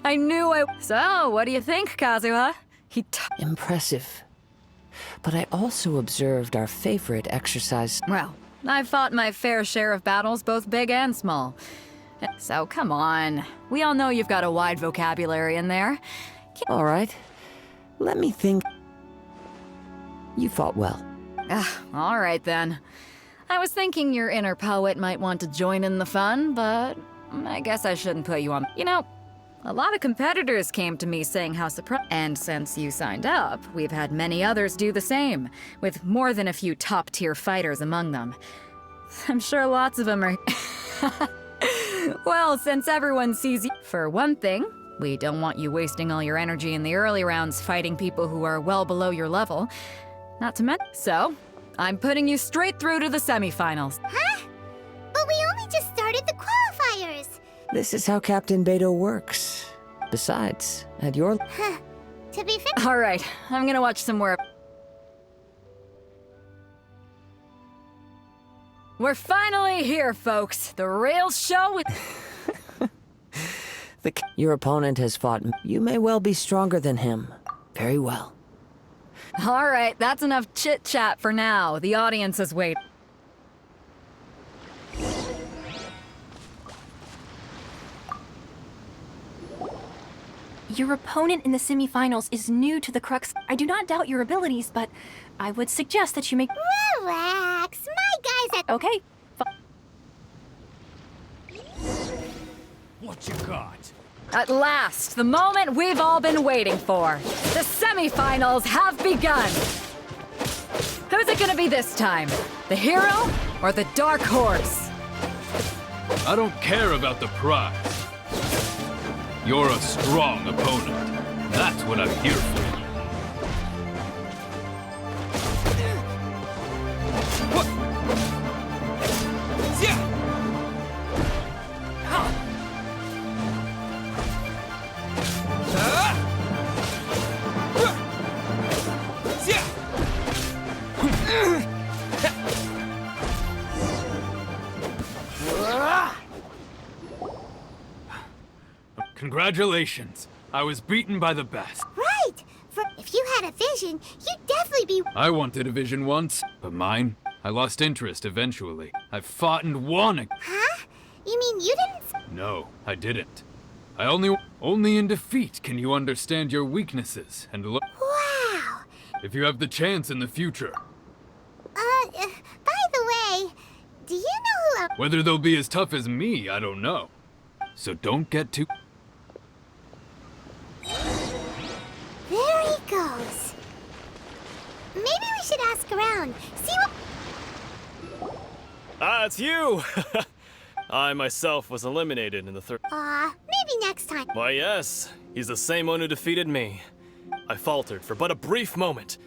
I knew I... So, what do you think, Kazuha? Impressive. But I also observed our favorite exercise. Well, I've fought my fair share of battles, both big and small. So, come on. We all know you've got a wide vocabulary in there. All right. Let me think. You fought well. All right, then. I was thinking your inner poet might want to join in the fun, but I guess I shouldn't put you on. You know, a lot of competitors came to me saying how surprised. And since you signed up, we've had many others do the same, with more than a few top-tier fighters among them. I'm sure lots of them are... Well, since everyone sees you... For one thing, we don't want you wasting all your energy in the early rounds fighting people who are well below your level. Not to mention... So, I'm putting you straight through to the semifinals. Huh? But we only just started the qualifiers. This is how Captain Beto works. Besides, at your... Huh. To be fair... All right, I'm gonna watch some more... We're finally here, folks. The real show with... Your opponent has fought... You may well be stronger than him. Very well. All right, that's enough chit-chat for now. The audience is waiting. Your opponent in the semifinals is new to the Crux. I do not doubt your abilities, but I would suggest that you make... Relax. My guys are... Okay. What you got? At last, the moment we've all been waiting for. The semifinals have begun. Who's it gonna be this time? The hero or the dark horse? I don't care about the prize. You're a strong opponent. That's what I'm here for. What? Yeah. Congratulations. I was beaten by the best. Right. If you had a vision, you'd definitely be... I wanted a vision once, but mine, I lost interest eventually. I fought and won. Huh? You mean you didn't... No, I didn't. Only in defeat can you understand your weaknesses and look... Wow. If you have the chance in the future. By the way, do you know who... Whether they'll be as tough as me, I don't know. So don't get too... There he goes. Maybe we should ask around, see what... Ah, it's you! I myself was eliminated in the third... Maybe next time. Why, yes. He's the same one who defeated me. I faltered for but a brief moment.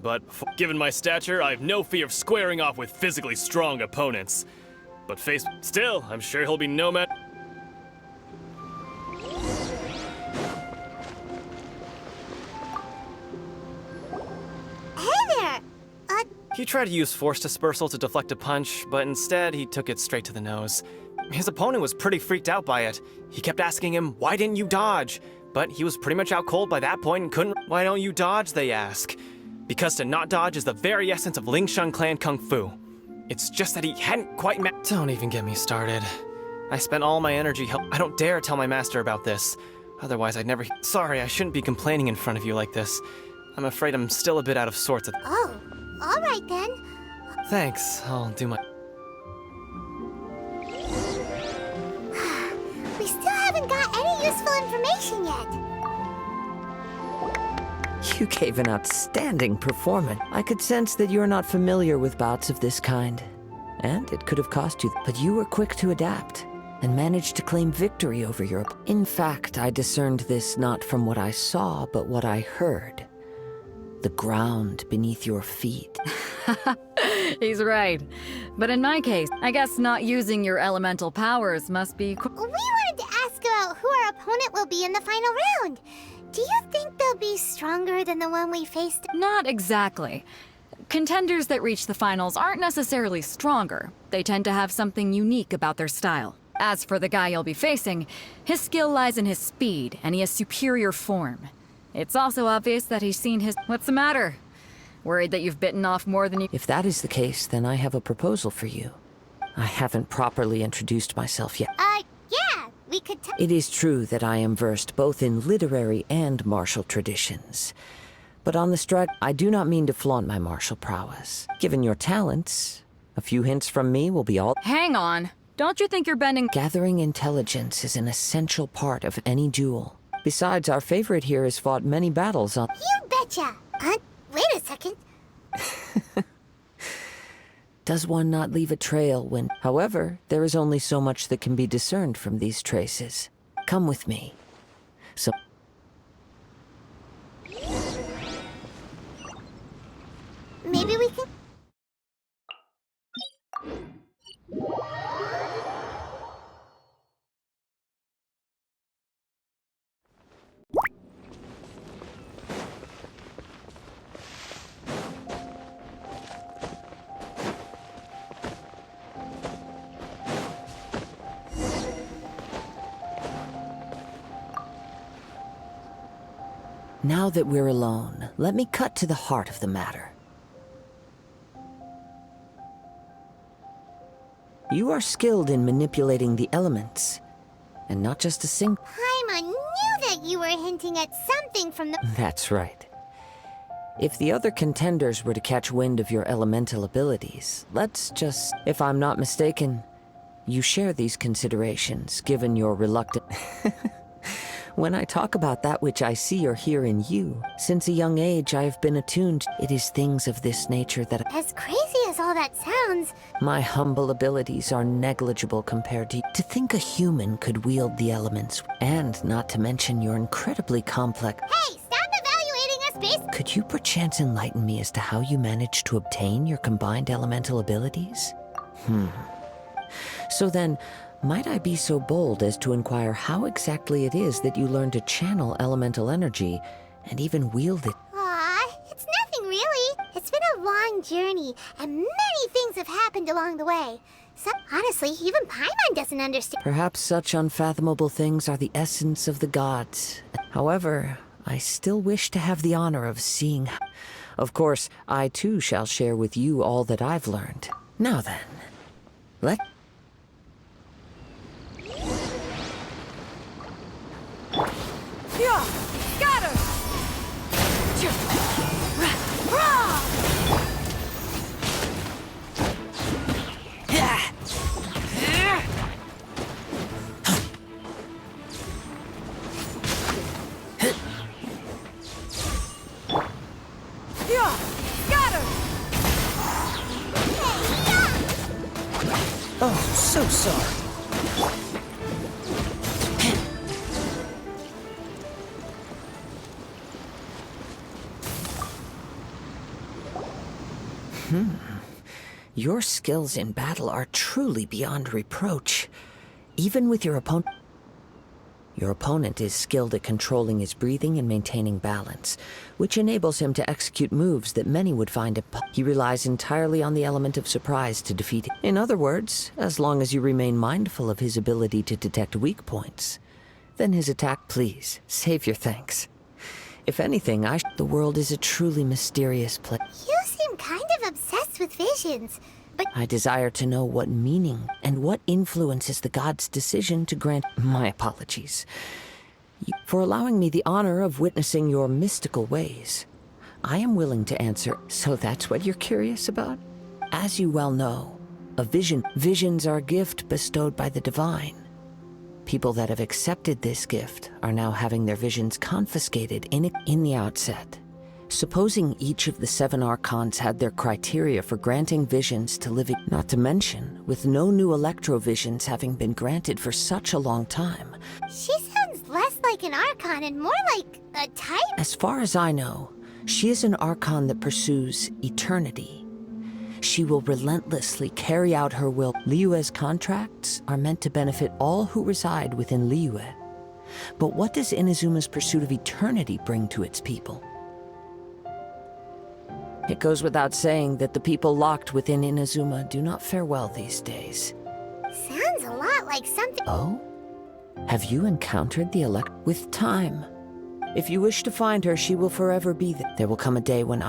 But given my stature, I have no fear of squaring off with physically strong opponents. But still, I'm sure he'll be no match... He tried to use force dispersal to deflect a punch, but instead he took it straight to the nose. His opponent was pretty freaked out by it. He kept asking him, "Why didn't you dodge?" But he was pretty much out cold by that point and couldn't. "Why don't you dodge?" they ask. Because to not dodge is the very essence of Lingsheng clan kung fu. It's just that he hadn't quite Don't even get me started. I spent all my energy I don't dare tell my master about this. Otherwise I'd never... Sorry, I shouldn't be complaining in front of you like this. I'm afraid I'm still a bit out of sorts at... Oh, all right then. Thanks, I'll do my... We still haven't got any useful information yet. You gave an outstanding performance. I could sense that you're not familiar with bouts of this kind. And it could have cost you, but you were quick to adapt and managed to claim victory over your... In fact, I discerned this not from what I saw, but what I heard. The ground beneath your feet. He's right. But in my case, I guess not using your elemental powers must be... We wanted to ask about who our opponent will be in the final round. Do you think they'll be stronger than the one we faced? Not exactly. Contenders that reach the finals aren't necessarily stronger. They tend to have something unique about their style. As for the guy you'll be facing, his skill lies in his speed, and he has superior form. It's also obvious that he's seen his... What's the matter? Worried that you've bitten off more than you... If that is the case, then I have a proposal for you. I haven't properly introduced myself yet. Yeah, we could It is true that I am versed both in literary and martial traditions. But on the strut, I do not mean to flaunt my martial prowess. Given your talents, a few hints from me will be all... Hang on. Don't you think you're bending... Gathering intelligence is an essential part of any duel. Besides, our favorite here has fought many battles on... You betcha! Wait a second. Does one not leave a trail when... However, there is only so much that can be discerned from these traces. Come with me. So... Maybe we can... Now that we're alone, let me cut to the heart of the matter. You are skilled in manipulating the elements, and not just a single... Paimon knew that you were hinting at something from the... That's right. If the other contenders were to catch wind of your elemental abilities, let's just... If I'm not mistaken, you share these considerations, given your reluctant... When I talk about that which I see or hear in you, since a young age I have been attuned. It is things of this nature that... As crazy as all that sounds... My humble abilities are negligible compared to... To think a human could wield the elements, and not to mention your incredibly complex... Hey, stop evaluating us based... Could you perchance enlighten me as to how you managed to obtain your combined elemental abilities? So then, might I be so bold as to inquire how exactly it is that you learned to channel elemental energy and even wield it? Aw, it's nothing really. It's been a long journey, and many things have happened along the way. So, honestly, even Paimon doesn't understand. Perhaps such unfathomable things are the essence of the gods. However, I still wish to have the honor of seeing... Of course, I too shall share with you all that I've learned. Now then, let... Yeah! Got her! Yeah! Got her! Oh, so sorry. Your skills in battle are truly beyond reproach, even with your opponent. Your opponent is skilled at controlling his breathing and maintaining balance, which enables him to execute moves that many would find impossible. He relies entirely on the element of surprise to defeat him. In other words, as long as you remain mindful of his ability to detect weak points, then his attack... Please, save your thanks. If anything, the world is a truly mysterious place. You seem kind of obsessed with visions, but... I desire to know what meaning and what influences the gods' decision to grant... My apologies. For allowing me the honor of witnessing your mystical ways. I am willing to answer. So that's what you're curious about? As you well know, visions are a gift bestowed by the divine. People that have accepted this gift are now having their visions confiscated in the outset. Supposing each of the 7 archons had their criteria for granting visions to living, not to mention, with no new electrovisions having been granted for such a long time. She sounds less like an archon and more like a type. As far as I know, she is an archon that pursues eternity. She will relentlessly carry out her will. Liyue's contracts are meant to benefit all who reside within Liyue. But what does Inazuma's pursuit of eternity bring to its people? It goes without saying that the people locked within Inazuma do not fare well these days. Sounds a lot like something. Oh? Have you encountered the with time? If you wish to find her, she will forever be there. There will come a day when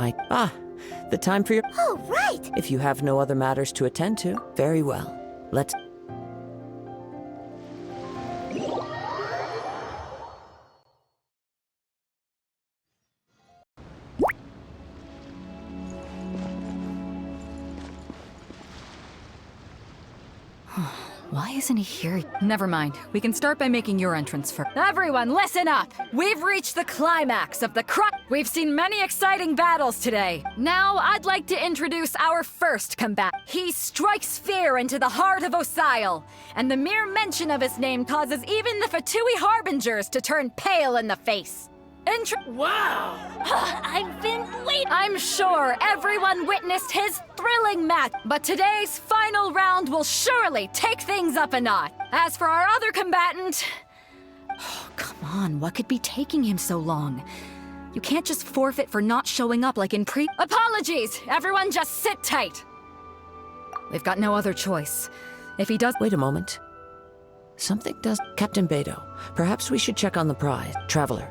the time for your... Oh, right! If you have no other matters to attend to, very well. Let's... Why isn't he here? Never mind. We can start by making your entrance first. Everyone, listen up! We've reached the climax of the We've seen many exciting battles today. Now, I'd like to introduce our first combatant. He strikes fear into the heart of Osile, and the mere mention of his name causes even the Fatui Harbingers to turn pale in the face. Wow! I've been waiting. I'm sure everyone witnessed his thrilling match, but today's final round will surely take things up a notch. As for our other combatant... Oh, come on, what could be taking him so long? You can't just forfeit for not showing up like in Apologies! Everyone just sit tight! We've got no other choice. If he does... Wait a moment. Something does... Captain Beto, perhaps we should check on the prize. Traveler.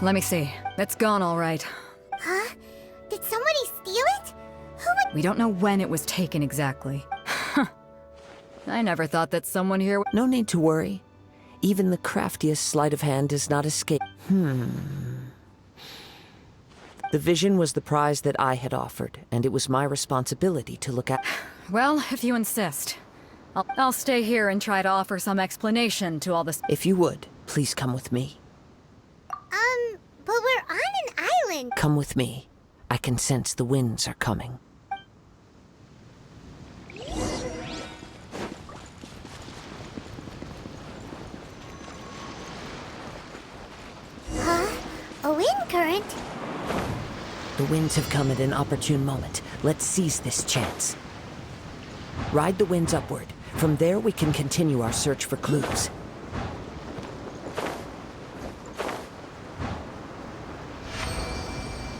Let me see. It's gone all right. Huh? Did somebody steal it? Who would... We don't know when it was taken exactly. I never thought that someone here... No need to worry. Even the craftiest sleight of hand does not escape. The vision was the prize that I had offered, and it was my responsibility to look at... Well, if you insist. I'll stay here and try to offer some explanation to all this... If you would, please come with me. But we're on an island. Come with me. I can sense the winds are coming. Huh? A wind current? The winds have come at an opportune moment. Let's seize this chance. Ride the winds upward. From there, we can continue our search for clues.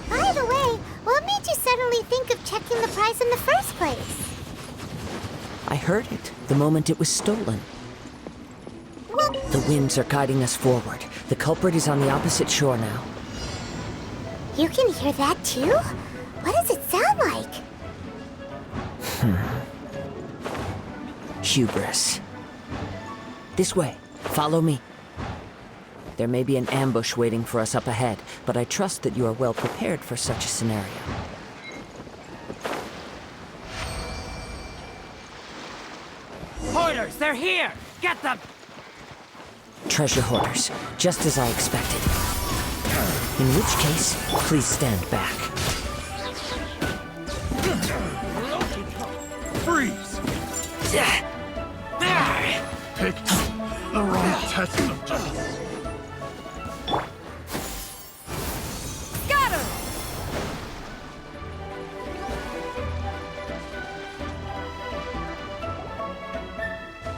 By the way, what made you suddenly think of checking the prize in the first place? I heard it the moment it was stolen. Well, The winds are guiding us forward. The culprit is on the opposite shore now. you can hear that too? What does it sound like? Hubris. This way. Follow me. There may be an ambush waiting for us up ahead, but I trust that you are well prepared for such a scenario. Hoarders, they're here! Get them! Treasure hoarders, just as I expected. In which case, please stand back. Freeze! Picked the wrong test subjects. Scatter!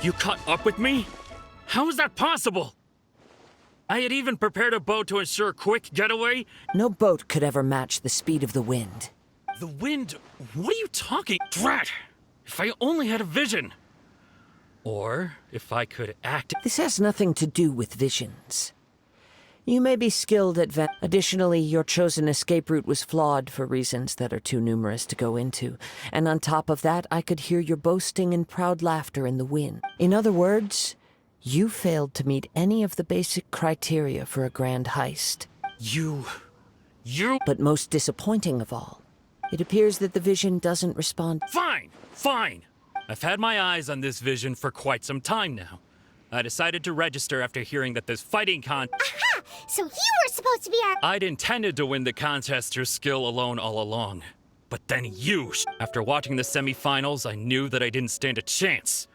You caught up with me? How is that possible? I had even prepared a boat to ensure a quick getaway. No boat could ever match the speed of the wind. The wind? What are you talking? Drat! If I only had a vision. Or if I could act. This has nothing to do with visions. You may be skilled at Additionally, your chosen escape route was flawed for reasons that are too numerous to go into. And on top of that, I could hear your boasting and proud laughter in the wind. In other words, you failed to meet any of the basic criteria for a grand heist. You... But most disappointing of all, it appears that the vision doesn't respond. Fine! Fine! I've had my eyes on this vision for quite some time now. I decided to register after hearing that this fighting Aha! So you were supposed to be our... I'd intended to win the contest through skill alone all along. But then After watching the semifinals, I knew that I didn't stand a chance.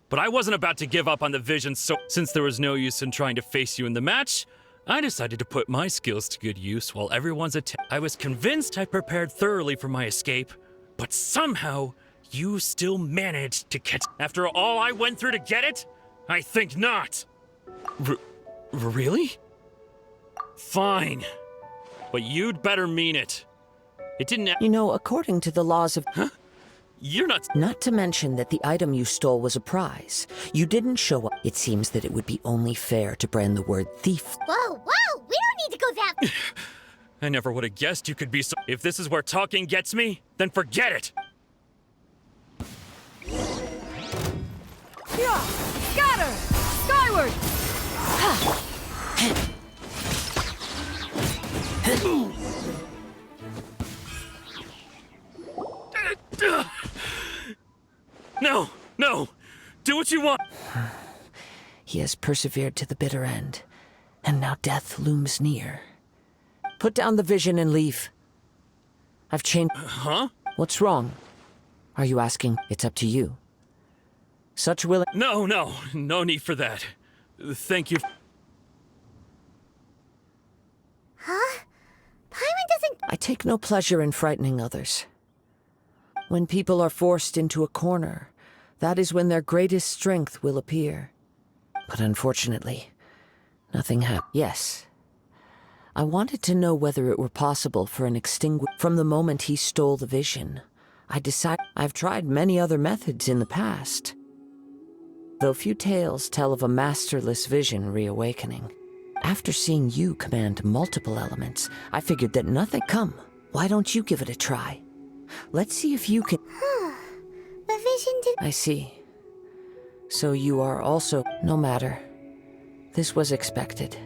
But I wasn't about to give up on the vision, so since there was no use in trying to face you in the match, I decided to put my skills to good use while everyone's I was convinced I prepared thoroughly for my escape, but somehow you still managed to catch... After all I went through to get it? I think not. Really? Fine. But you'd better mean it. It didn't. You know, according to the laws of... You're not. Not to mention that the item you stole was a prize. You didn't show up. It seems that it would be only fair to brand the word thief. Whoa, whoa! We don't need to go that. I never would have guessed you could be so. If this is where talking gets me, then forget it. Yeah! Scatter! Skyward! No, no! Do what you want! He has persevered to the bitter end, and now death looms near. Put down the vision and leave. I've changed... Huh? What's wrong? Are you asking? It's up to you. Such willing... No, no need for that. Thank you. Huh? Paimon doesn't. I take no pleasure in frightening others. When people are forced into a corner, that is when their greatest strength will appear. But unfortunately, nothing happened. Yes. I wanted to know whether it were possible for an extinguish... From the moment he stole the vision, I decided... I've tried many other methods in the past. Though few tales tell of a masterless vision reawakening. After seeing you command multiple elements, I figured that nothing... Come, why don't you give it a try? Let's see if you can... The vision did. I see. So you are also... No matter. This was expected.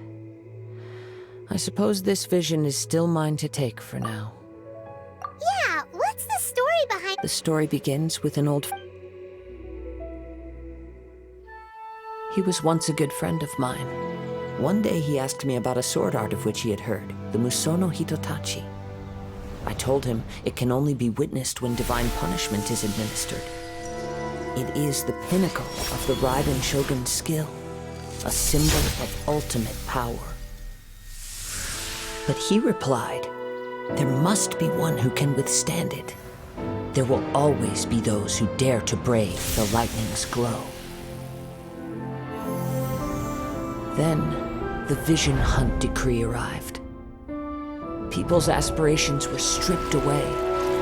I suppose this vision is still mine to take for now. Yeah, what's the story behind. The story begins with an old... He was once a good friend of mine. One day he asked me about a sword art of which he had heard, the Musono Hitotachi. I told him it can only be witnessed when divine punishment is administered. It is the pinnacle of the Raiden Shogun's skill, a symbol of ultimate power. But he replied, there must be one who can withstand it. There will always be those who dare to brave the lightning's glow. Then, the Vision Hunt decree arrived. People's aspirations were stripped away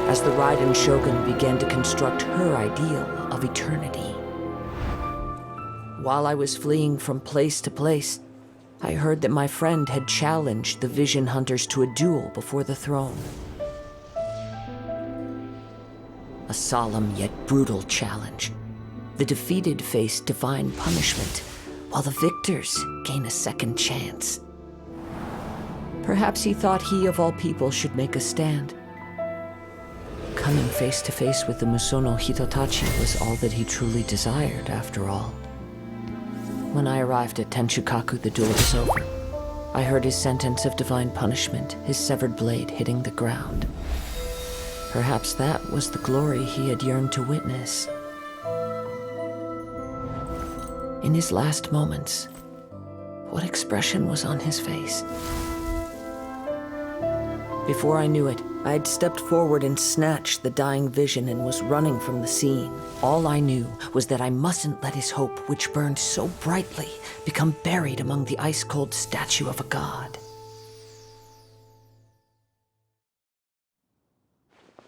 as the Raiden Shogun began to construct her ideal of eternity. While I was fleeing from place to place, I heard that my friend had challenged the Vision Hunters to a duel before the throne. A solemn yet brutal challenge. The defeated face divine punishment, while the victors gain a second chance. Perhaps he thought he of all people should make a stand. Coming face to face with the Musono Hitotachi was all that he truly desired, after all. When I arrived at Tenshukaku, the duel was over. I heard his sentence of divine punishment, his severed blade hitting the ground. Perhaps that was the glory he had yearned to witness. In his last moments, what expression was on his face? Before I knew it, I had stepped forward and snatched the dying vision and was running from the scene. All I knew was that I mustn't let his hope, which burned so brightly, become buried among the ice-cold statue of a god.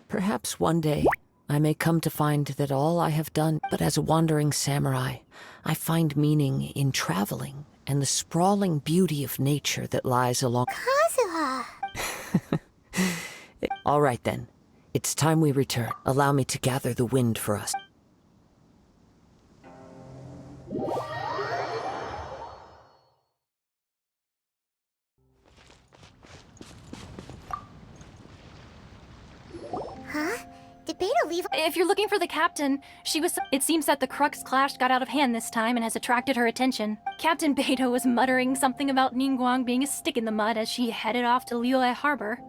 Perhaps one day, I may come to find that all I have done, but as a wandering samurai, I find meaning in traveling and the sprawling beauty of nature that lies along... Kazuha! All right then. It's time we return. Allow me to gather the wind for us. Huh? Did Beta leave? If you're looking for the captain, she was... It seems that the Crux clash got out of hand this time and has attracted her attention. Captain Beto was muttering something about Ningguang being a stick in the mud as she headed off to Liyue Harbor.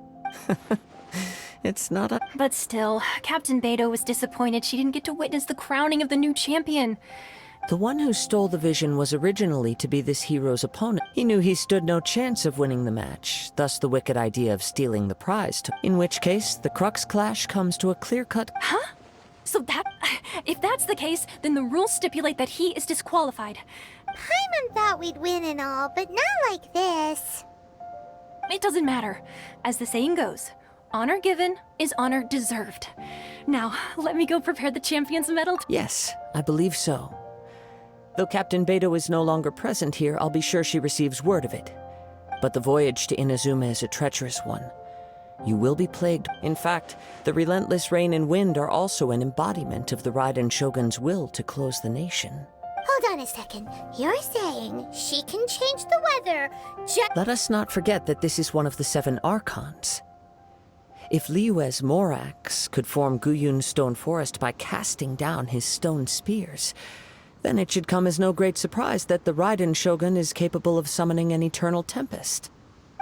It's not a... But still, Captain Beto was disappointed she didn't get to witness the crowning of the new champion. The one who stole the vision was originally to be this hero's opponent. He knew he stood no chance of winning the match, thus the wicked idea of stealing the prize took. In which case, the Crux clash comes to a clear-cut... Huh? So that... If that's the case, then the rules stipulate that he is disqualified. Paimon thought we'd win and all, but not like this. It doesn't matter. As the saying goes, Honor given is honor deserved. Now, let me go prepare the champion's medal. Yes, I believe so. Though Captain Beto is no longer present here, I'll be sure she receives word of it. But the voyage to Inazuma is a treacherous one. You will be plagued. In fact, the relentless rain and wind are also an embodiment of the Raiden Shogun's will to close the nation. Hold on a second. You're saying she can change the weather Let us not forget that this is one of the 7 Archons. If Liyue's Morax could form Guyun's stone forest by casting down his stone spears, then it should come as no great surprise that the Raiden Shogun is capable of summoning an eternal tempest.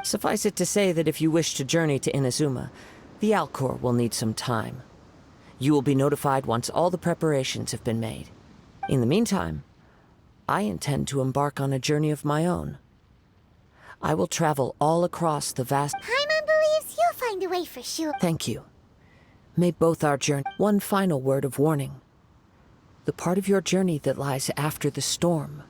Suffice it to say that if you wish to journey to Inazuma, the Alcor will need some time. You will be notified once all the preparations have been made. In the meantime, I intend to embark on a journey of my own. I will travel all across the vast... Paimon believes you'll find a way for sure. Thank you. May both our journey... One final word of warning. The part of your journey that lies after the storm